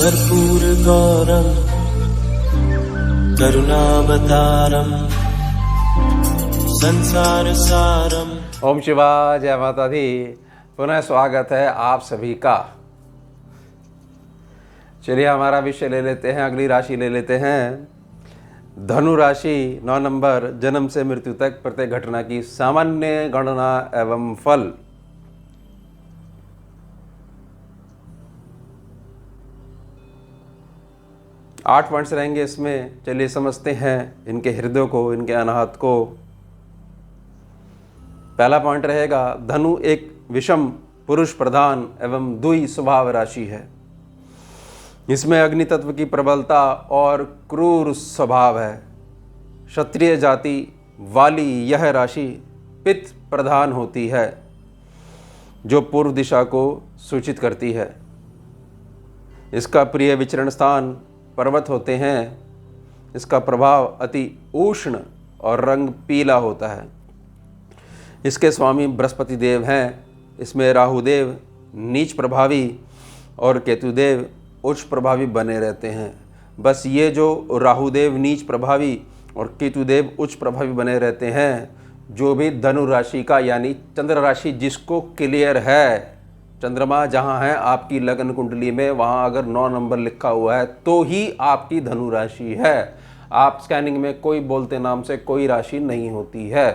कर्पूरगौरं करुणावतारं संसारसारं। ओम शिवाय, जय माता दी। पुनः स्वागत है आप सभी का। चलिए हमारा विषय ले लेते हैं, अगली राशि ले लेते हैं। धनु राशि 9 नंबर, जन्म से मृत्यु तक प्रत्येक घटना की सामान्य गणना एवं फल। आठ पॉइंट्स रहेंगे इसमें। चलिए समझते हैं इनके हृदय को, इनके अनाहत को। पहला पॉइंट रहेगा, धनु एक विषम पुरुष प्रधान एवं द्वि स्वभाव राशि है। इसमें अग्नि तत्व की प्रबलता और क्रूर स्वभाव है। क्षत्रिय जाति वाली यह राशि पित्त प्रधान होती है, जो पूर्व दिशा को सूचित करती है। इसका प्रिय विचरण स्थान पर्वत होते हैं। इसका प्रभाव अति उष्ण और रंग पीला होता है। इसके स्वामी बृहस्पति देव हैं। इसमें राहुदेव नीच प्रभावी और केतुदेव उच्च प्रभावी बने रहते हैं। बस ये जो राहुदेव नीच प्रभावी और केतुदेव उच्च प्रभावी बने रहते हैं, जो भी धनु राशि का यानी चंद्र राशि जिसको क्लियर है, चंद्रमा जहाँ है आपकी लगन कुंडली में, वहाँ अगर 9 नंबर लिखा हुआ है तो ही आपकी धनु राशि है। आप स्कैनिंग में कोई बोलते नाम से कोई राशि नहीं होती है।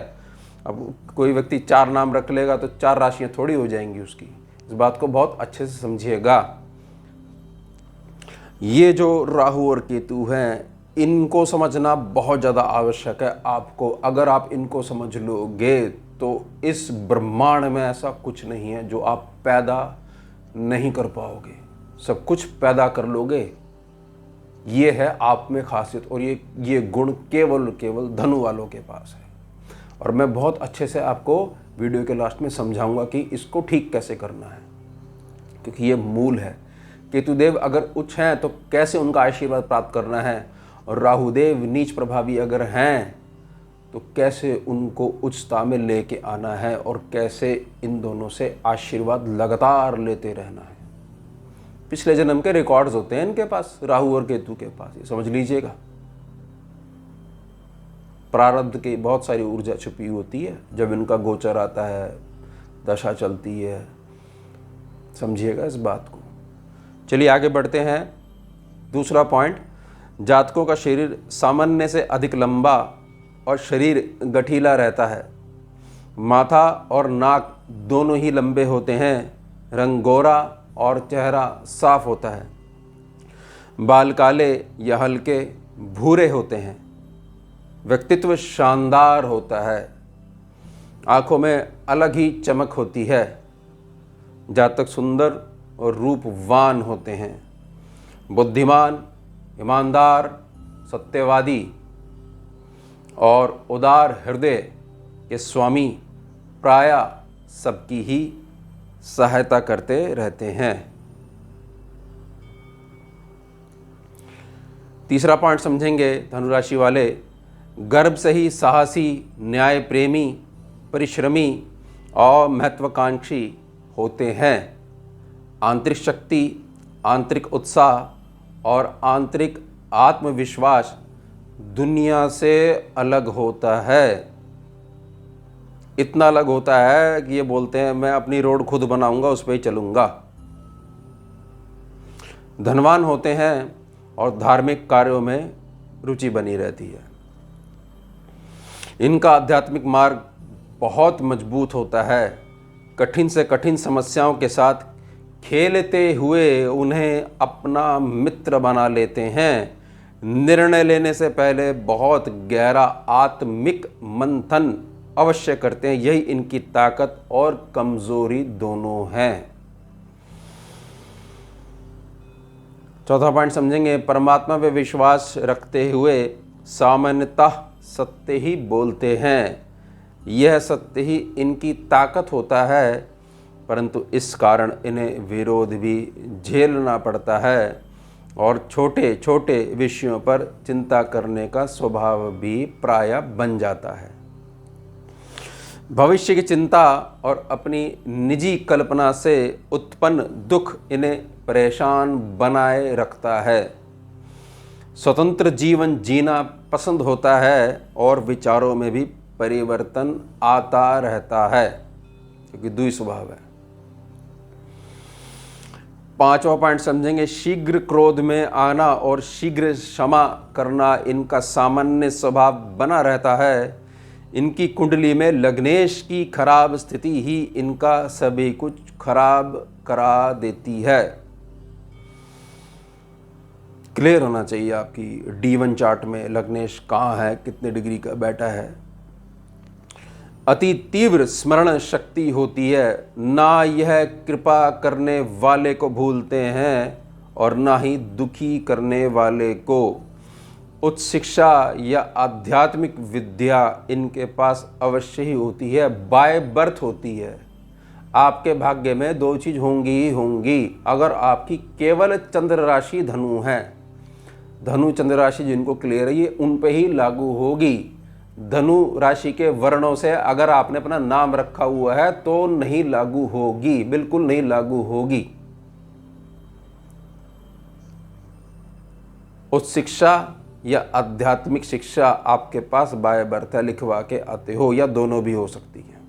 अब कोई व्यक्ति 4 नाम रख लेगा तो 4 राशियाँ थोड़ी हो जाएंगी उसकी। इस बात को बहुत अच्छे से समझिएगा। ये जो राहु और केतु हैं, इनको समझना बहुत ज़्यादा आवश्यक है आपको। अगर आप इनको समझ लोगे तो इस ब्रह्मांड में ऐसा कुछ नहीं है जो आप पैदा नहीं कर पाओगे। सब कुछ पैदा कर लोगे। ये है आप में खासियत, और ये गुण केवल धनु वालों के पास है। और मैं बहुत अच्छे से आपको वीडियो के लास्ट में समझाऊंगा कि इसको ठीक कैसे करना है, क्योंकि ये मूल है। केतुदेव अगर उच्च हैं तो कैसे उनका आशीर्वाद प्राप्त करना है, और राहुदेव नीच प्रभावी अगर हैं तो कैसे उनको उच्चता में लेके आना है, और कैसे इन दोनों से आशीर्वाद लगातार लेते रहना है। पिछले जन्म के रिकॉर्ड्स होते हैं इनके पास, राहु और केतु के पास, ये समझ लीजिएगा। प्रारब्ध की बहुत सारी ऊर्जा छुपी होती है जब इनका गोचर आता है, दशा चलती है। समझिएगा इस बात को। चलिए आगे बढ़ते हैं। दूसरा पॉइंट, जातकों का शरीर सामान्य से अधिक लंबा और शरीर गठीला रहता है। माथा और नाक दोनों ही लंबे होते हैं। रंग गोरा और चेहरा साफ होता है। बाल काले या हल्के भूरे होते हैं। व्यक्तित्व शानदार होता है। आंखों में अलग ही चमक होती है। जातक सुंदर और रूपवान होते हैं। बुद्धिमान, ईमानदार, सत्यवादी और उदार हृदय के स्वामी प्रायः सबकी ही सहायता करते रहते हैं। तीसरा पॉइंट समझेंगे धनुराशि वाले, गर्भ से ही साहसी, न्याय प्रेमी, परिश्रमी और महत्वाकांक्षी होते हैं। आंतरिक शक्ति, आंतरिक उत्साह और आंतरिक आत्मविश्वास दुनिया से अलग होता है। इतना अलग होता है कि ये बोलते हैं मैं अपनी रोड खुद बनाऊंगा, उस पर ही चलूंगा। धनवान होते हैं और धार्मिक कार्यों में रुचि बनी रहती है। इनका आध्यात्मिक मार्ग बहुत मजबूत होता है। कठिन से कठिन समस्याओं के साथ खेलते हुए उन्हें अपना मित्र बना लेते हैं। निर्णय लेने से पहले बहुत गहरा आत्मिक मंथन अवश्य करते हैं। यही इनकी ताकत और कमजोरी दोनों हैं। चौथा पॉइंट समझेंगे, परमात्मा पे विश्वास रखते हुए सामान्यतः सत्य ही बोलते हैं। यह सत्य ही इनकी ताकत होता है, परंतु इस कारण इन्हें विरोध भी झेलना पड़ता है और छोटे छोटे विषयों पर चिंता करने का स्वभाव भी प्रायः बन जाता है। भविष्य की चिंता और अपनी निजी कल्पना से उत्पन्न दुख इन्हें परेशान बनाए रखता है। स्वतंत्र जीवन जीना पसंद होता है और विचारों में भी परिवर्तन आता रहता है, क्योंकि द्वि स्वभाव है। 5वां पॉइंट समझेंगे, शीघ्र क्रोध में आना और शीघ्र क्षमा करना इनका सामान्य स्वभाव बना रहता है। इनकी कुंडली में लग्नेश की खराब स्थिति ही इनका सभी कुछ खराब करा देती है। क्लियर होना चाहिए आपकी D1 चार्ट में लग्नेश कहाँ है, कितने डिग्री का बैठा है। अति तीव्र स्मरण शक्ति होती है, ना यह कृपा करने वाले को भूलते हैं और ना ही दुखी करने वाले को। उच्च शिक्षा या आध्यात्मिक विद्या इनके पास अवश्य ही होती है, बाय बर्थ होती है। आपके भाग्य में 2 चीज़ होंगी ही होंगी। अगर आपकी केवल चंद्र राशि धनु है, धनु चंद्र राशि जिनको क्लियर है, ये उन पे ही लागू होगी। धनु राशि के वर्णों से अगर आपने अपना नाम रखा हुआ है तो नहीं लागू होगी, बिल्कुल नहीं लागू होगी। उच्च शिक्षा या आध्यात्मिक शिक्षा आपके पास बाय बर्थ है, लिखवा के आते हो, या दोनों भी हो सकती है।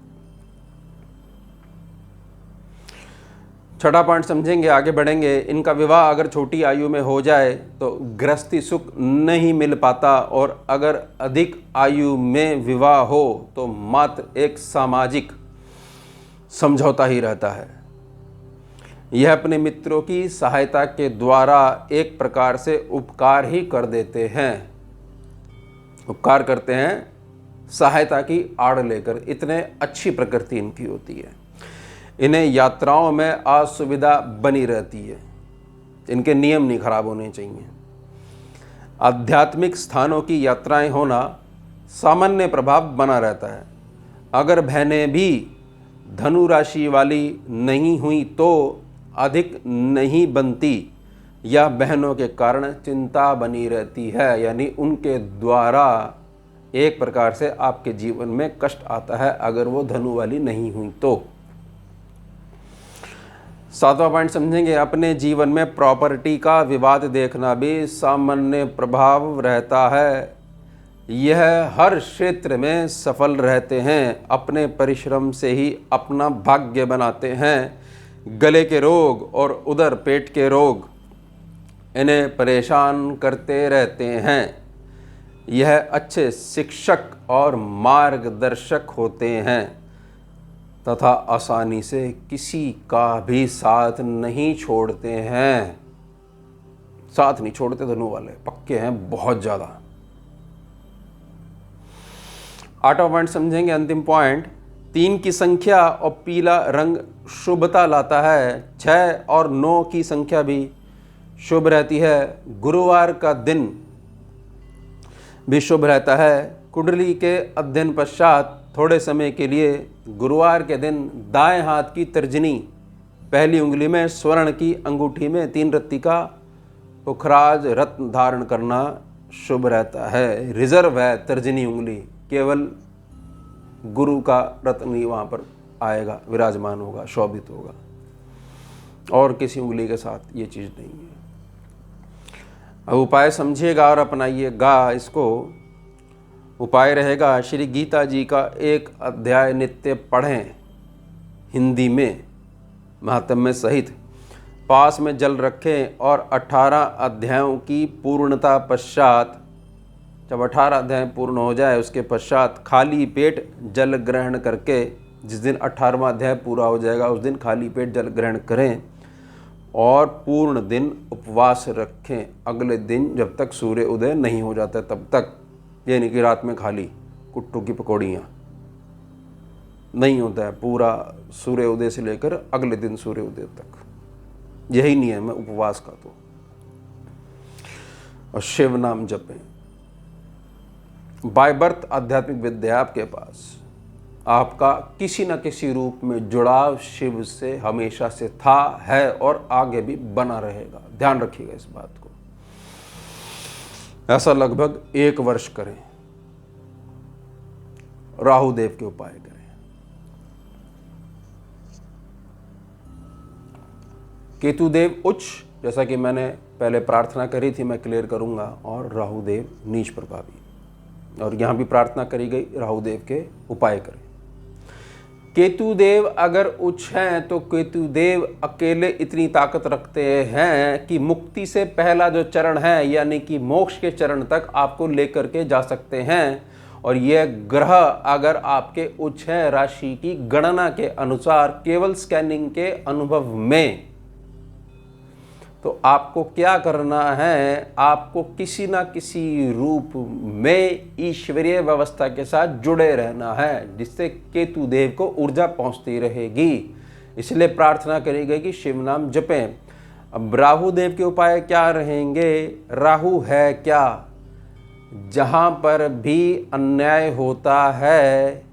6वां पॉइंट समझेंगे, आगे बढ़ेंगे। इनका विवाह अगर छोटी आयु में हो जाए तो गृहस्थी सुख नहीं मिल पाता, और अगर अधिक आयु में विवाह हो तो मात्र एक सामाजिक समझौता ही रहता है। यह अपने मित्रों की सहायता के द्वारा एक प्रकार से उपकार ही कर देते हैं, उपकार करते हैं सहायता की आड़ लेकर। इतने अच्छी प्रकृति इनकी होती है। इन्हें यात्राओं में असुविधा बनी रहती है, इनके नियम नहीं खराब होने चाहिए। आध्यात्मिक स्थानों की यात्राएं होना सामान्य प्रभाव बना रहता है। अगर बहनें भी धनु राशि वाली नहीं हुई तो अधिक नहीं बनती, या बहनों के कारण चिंता बनी रहती है, यानी उनके द्वारा एक प्रकार से आपके जीवन में कष्ट आता है अगर वो धनु वाली नहीं हुई तो। 7वां पॉइंट समझेंगे, अपने जीवन में प्रॉपर्टी का विवाद देखना भी सामान्य प्रभाव रहता है। यह हर क्षेत्र में सफल रहते हैं, अपने परिश्रम से ही अपना भाग्य बनाते हैं। गले के रोग और उदर पेट के रोग इन्हें परेशान करते रहते हैं। यह अच्छे शिक्षक और मार्गदर्शक होते हैं तथा आसानी से किसी का भी साथ नहीं छोड़ते हैं। साथ नहीं छोड़ते, धनु वाले पक्के हैं बहुत ज़्यादा। 8वां पॉइंट समझेंगे, अंतिम पॉइंट। 3 की संख्या और पीला रंग शुभता लाता है। 6 और 9 की संख्या भी शुभ रहती है। गुरुवार का दिन भी शुभ रहता है। कुंडली के अध्ययन पश्चात थोड़े समय के लिए गुरुवार के दिन दाएं हाथ की तर्जनी, पहली उंगली में स्वर्ण की अंगूठी में 3 रत्ती का पुखराज रत्न धारण करना शुभ रहता है। रिजर्व है तर्जनी उंगली, केवल गुरु का रत्न ही वहाँ पर आएगा, विराजमान होगा, शोभित होगा, और किसी उंगली के साथ ये चीज़ नहीं है। अब उपाय समझिएगा और अपनाइएगा इसको। उपाय रहेगा, श्री गीता जी का 1 अध्याय नित्य पढ़ें, हिंदी में महात्म्य सहित। पास में जल रखें और 18 अध्यायों की पूर्णता पश्चात, जब 18 अध्याय पूर्ण हो जाए उसके पश्चात खाली पेट जल ग्रहण करके, जिस दिन 18वां अध्याय पूरा हो जाएगा उस दिन खाली पेट जल ग्रहण करें और पूर्ण दिन उपवास रखें। अगले दिन जब तक सूर्य उदय नहीं हो जाता तब तक, यानी कि रात में खाली कुट्टू की पकौड़ियाँ नहीं होता है, पूरा सूर्य उदय से लेकर अगले दिन सूर्य उदय तक, यही नियम है उपवास का। तो और शिव नाम जपें। बाय बर्थ आध्यात्मिक विद्या आपके पास, आपका किसी न किसी रूप में जुड़ाव शिव से हमेशा से था, है और आगे भी बना रहेगा। ध्यान रखिएगा इस बात को। ऐसा लगभग 1 वर्ष करें, राहु देव के उपाय करें। केतु देव उच्च, जैसा कि मैंने पहले प्रार्थना करी थी, मैं क्लियर करूंगा, और राहु देव नीच प्रभावी। और यहाँ भी प्रार्थना करी गई राहु देव के उपाय करें। केतु देव अगर उच्च हैं तो केतु देव अकेले इतनी ताकत रखते हैं कि मुक्ति से पहला जो चरण है यानी कि मोक्ष के चरण तक आपको लेकर के जा सकते हैं। और यह ग्रह अगर आपके उच्च है राशि की गणना के अनुसार केवल स्कैनिंग के अनुभव में, तो आपको क्या करना है, आपको किसी ना किसी रूप में ईश्वरीय व्यवस्था के साथ जुड़े रहना है, जिससे केतु देव को ऊर्जा पहुंचती रहेगी। इसलिए प्रार्थना करी गई कि शिव नाम जपें। अब राहु देव के उपाय क्या रहेंगे? राहु है क्या? जहाँ पर भी अन्याय होता है,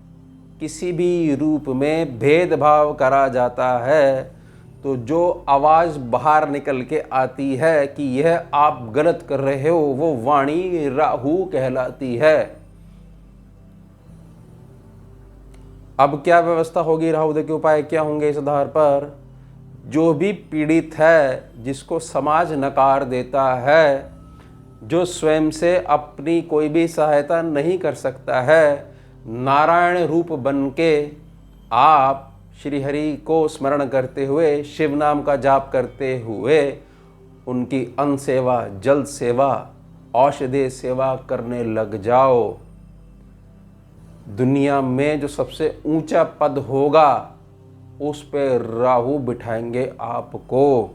किसी भी रूप में भेदभाव करा जाता है, तो जो आवाज़ बाहर निकल के आती है कि यह आप गलत कर रहे हो, वो वाणी राहु कहलाती है। अब क्या व्यवस्था होगी? राहु देव के उपाय क्या होंगे इस आधार पर? जो भी पीड़ित है, जिसको समाज नकार देता है, जो स्वयं से अपनी कोई भी सहायता नहीं कर सकता है, नारायण रूप बन के आप श्री हरि को स्मरण करते हुए, शिव नाम का जाप करते हुए उनकी अन्न सेवा, जल सेवा, औषधि सेवा करने लग जाओ। दुनिया में जो सबसे ऊंचा पद होगा उस पे राहु बिठाएंगे आपको।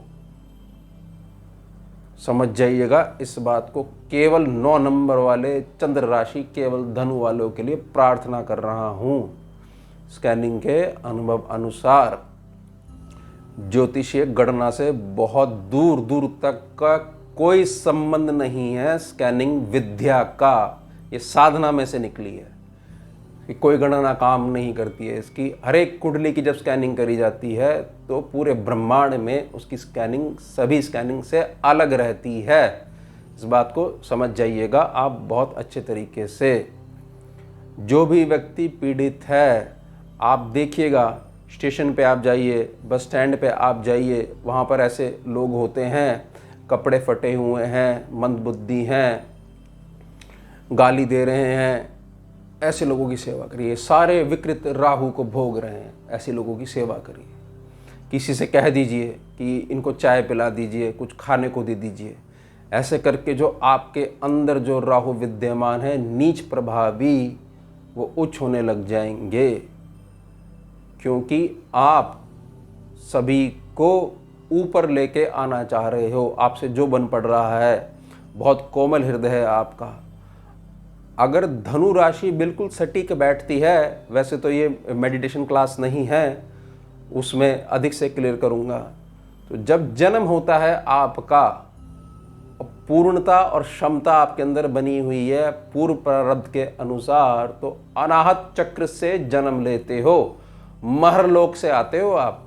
समझ जाइएगा इस बात को। केवल 9 नंबर वाले चंद्र राशि, केवल धनु वालों के लिए प्रार्थना कर रहा हूं। स्कैनिंग के अनुभव अनुसार ज्योतिषीय गणना से बहुत दूर दूर तक का कोई संबंध नहीं है स्कैनिंग विद्या का। ये साधना में से निकली है कि कोई गणना काम नहीं करती है इसकी। हर एक कुंडली की जब स्कैनिंग करी जाती है तो पूरे ब्रह्मांड में उसकी स्कैनिंग सभी स्कैनिंग से अलग रहती है। इस बात को समझ जाइएगा आप बहुत अच्छे तरीके से। जो भी व्यक्ति पीड़ित है, आप देखिएगा, स्टेशन पे आप जाइए, बस स्टैंड पे आप जाइए, वहाँ पर ऐसे लोग होते हैं, कपड़े फटे हुए हैं, मंदबुद्धि हैं, गाली दे रहे हैं। ऐसे लोगों की सेवा करिए। सारे विकृत राहु को भोग रहे हैं, ऐसे लोगों की सेवा करिए। किसी से कह दीजिए कि इनको चाय पिला दीजिए, कुछ खाने को दे दीजिए। ऐसे करके जो आपके अंदर जो राहु विद्यमान है नीच प्रभावी, वो उच्च होने लग जाएंगे। क्योंकि आप सभी को ऊपर लेके आना चाह रहे हो। आपसे जो बन पड़ रहा है, बहुत कोमल हृदय है आपका। अगर धनु राशि बिल्कुल सटीक बैठती है, वैसे तो ये मेडिटेशन क्लास नहीं है, उसमें अधिक से क्लियर करूँगा। तो जब जन्म होता है आपका, पूर्णता और क्षमता आपके अंदर बनी हुई है पूर्व प्रारब्ध के अनुसार, तो अनाहत चक्र से जन्म लेते हो, महरलोक से आते हो आप।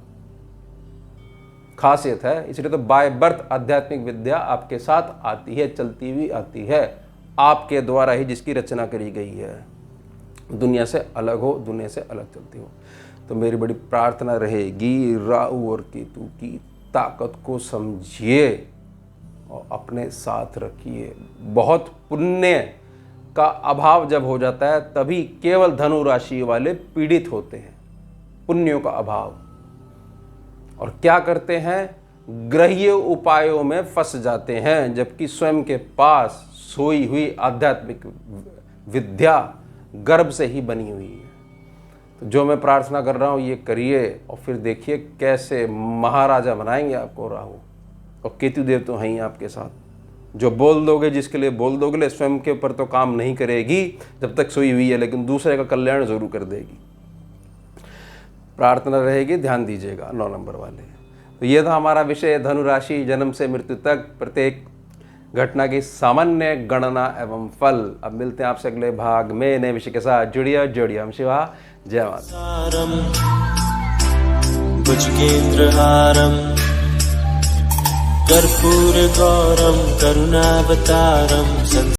खासियत है, इसलिए तो बाय बर्थ आध्यात्मिक विद्या आपके साथ आती है, चलती हुई आती है, आपके द्वारा ही जिसकी रचना करी गई है। दुनिया से अलग हो, दुनिया से अलग चलती हो। तो मेरी बड़ी प्रार्थना रहेगी, राहु और केतु की ताकत को समझिए और अपने साथ रखिए। बहुत पुण्य का अभाव जब हो जाता है, तभी केवल धनु राशि वाले पीड़ित होते हैं, पुण्यों का अभाव। और क्या करते हैं? ग्रहीय उपायों में फंस जाते हैं, जबकि स्वयं के पास सोई हुई आध्यात्मिक विद्या गर्भ से ही बनी हुई है। तो जो मैं प्रार्थना कर रहा हूँ ये करिए, और फिर देखिए कैसे महाराजा बनाएंगे आपको राहु। और केतु देव तो हैं ही आपके साथ। जो बोल दोगे, जिसके लिए बोल दोगे, स्वयं के ऊपर तो काम नहीं करेगी जब तक सोई हुई है, लेकिन दूसरे का कल्याण जरूर कर देगी। प्रार्थना रहेगी, ध्यान दीजिएगा 9 नंबर वाले। तो ये था हमारा विषय, धनु राशि जन्म से मृत्यु तक प्रत्येक घटना की सामान्य गणना एवं फल। अब मिलते हैं आपसे अगले भाग में नए विषय के साथ। जुड़िए हम शिवा। जय माता। सारं भुजगेन्द्रहारं कर्पूरगौरं करुणावतारं